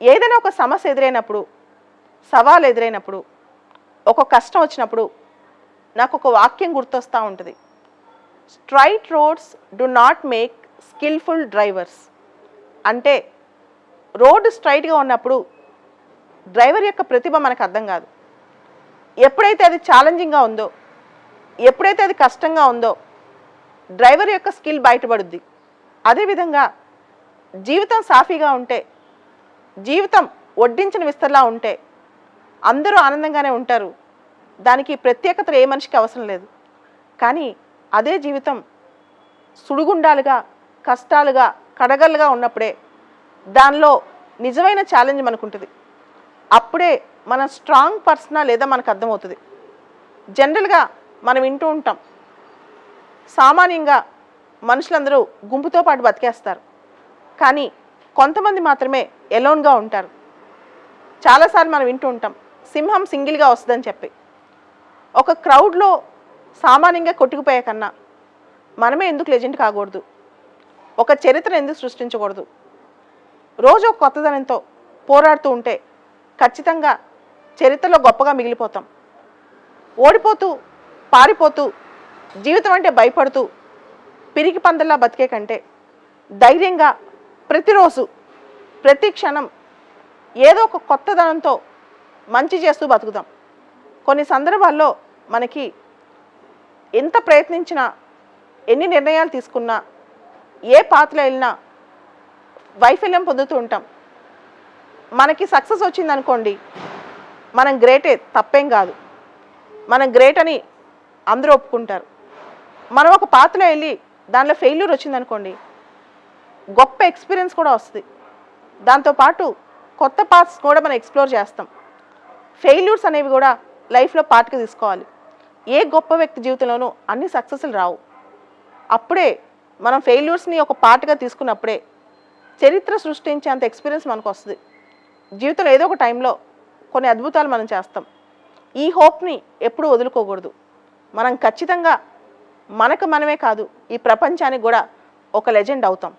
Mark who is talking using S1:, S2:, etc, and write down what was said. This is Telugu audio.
S1: ఏదైనా ఒక సమస్య ఎదురైనప్పుడు, సవాలు ఎదురైనప్పుడు, ఒక కష్టం వచ్చినప్పుడు నాకు ఒక వాక్యం గుర్తొస్తూ ఉంటుంది. Straight roads do not make skilful drivers. అంటే రోడ్డు స్ట్రైట్గా ఉన్నప్పుడు డ్రైవర్ యొక్క ప్రతిభ మనకు అర్థం కాదు. ఎప్పుడైతే అది ఛాలెంజింగ్గా ఉందో, ఎప్పుడైతే అది కష్టంగా ఉందో డ్రైవర్ యొక్క స్కిల్ బయటపడుద్ది. అదేవిధంగా జీవితం సాఫీగా ఉంటే, జీవితం వడ్డించిన విస్తరలా ఉంటే అందరూ ఆనందంగానే ఉంటారు. దానికి ప్రత్యేకత ఏ మనిషికి అవసరం లేదు. కానీ అదే జీవితం సుడిగుండాలుగా, కష్టాలుగా, కడగలుగా ఉన్నప్పుడే దానిలో నిజమైన ఛాలెంజ్ మనకుంటుంది. అప్పుడే మనం స్ట్రాంగ్ పర్సనా లేదా మనకు అర్థమవుతుంది. జనరల్గా మనం వింటూ ఉంటాం, సామాన్యంగా మనుషులందరూ గుంపుతో పాటు బతికేస్తారు, కానీ కొంతమంది మాత్రమే ఎలోన్గా ఉంటారు. చాలాసార్లు మనం వింటూ ఉంటాం, సింహం సింగిల్గా వస్తుందని చెప్పి. ఒక క్రౌడ్లో సామాన్యంగా కొట్టుకుపోయే కన్నా మనమే ఎందుకు లెజెండ్ కాకూడదు? ఒక చరిత్రను ఎందుకు సృష్టించకూడదు? రోజు ఒక కొత్తదనంతో పోరాడుతూ ఉంటే ఖచ్చితంగా చరిత్రలో గొప్పగా మిగిలిపోతాం. ఓడిపోతూ, పారిపోతూ, జీవితం అంటే భయపడుతూ పిరికి పందల్లా బతికే కంటే ధైర్యంగా ప్రతిరోజు, ప్రతి క్షణం ఏదో ఒక కొత్తదనంతో మంచి చేస్తూ బతుకుదాం. కొన్ని సందర్భాల్లో మనకి ఎంత ప్రయత్నించినా, ఎన్ని నిర్ణయాలు తీసుకున్నా, ఏ పాత్రలో వెళ్ళినా వైఫల్యం పొందుతూ ఉంటాం. మనకి సక్సెస్ వచ్చిందనుకోండి, మనం గ్రేటే, తప్పేం కాదు. మనం గ్రేట్ అని అందరూ ఒప్పుకుంటారు. మనం ఒక పాత్రలో వెళ్ళి దానిలో ఫెయిల్యూర్ వచ్చిందనుకోండి, గొప్ప ఎక్స్పీరియన్స్ కూడా వస్తుంది. దాంతోపాటు కొత్త పార్ట్స్ కూడా మనం ఎక్స్ప్లోర్ చేస్తాం. ఫెయిల్యూర్స్ అనేవి కూడా లైఫ్లో పార్ట్గా తీసుకోవాలి. ఏ గొప్ప వ్యక్తి జీవితంలోనూ అన్ని సక్సెస్లు రావు. అప్పుడే మనం ఫెయిల్యూర్స్ని ఒక పార్ట్గా తీసుకున్నప్పుడే చరిత్ర సృష్టించేంత ఎక్స్పీరియన్స్ మనకు వస్తుంది. జీవితంలో ఏదో ఒక టైంలో కొన్ని అద్భుతాలు మనం చేస్తాం. ఈ హోప్ని ఎప్పుడూ వదులుకోకూడదు. మనం ఖచ్చితంగా మనకు మనమే కాదు, ఈ ప్రపంచానికి కూడా ఒక లెజెండ్ అవుతాం.